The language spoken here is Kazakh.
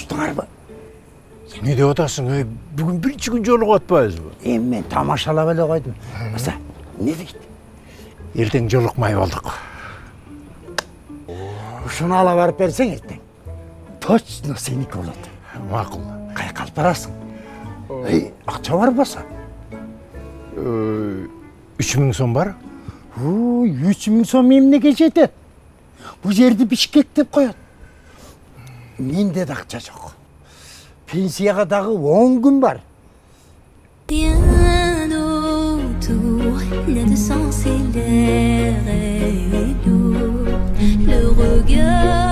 Туштуңарбы? Не деп атасың, бүгін бірінші күн жолығып атпайбызбы? Мен тамашалап эле койдум. Баса, не дейт? Ертең жолықмай болдық. Ушуну ала барып берсең эртең. Точно сеники болот. Мақұл. Кайка алып барасың? Акча бар баса? 3000 сом бар? 3000 сом эмнеге жетет? Бул жерди Бишкек деп коет. Менде да акча жок. Пенсияга дагы 10 күн бар. Rien autour n'a de sens et l'air est lourd. Le regard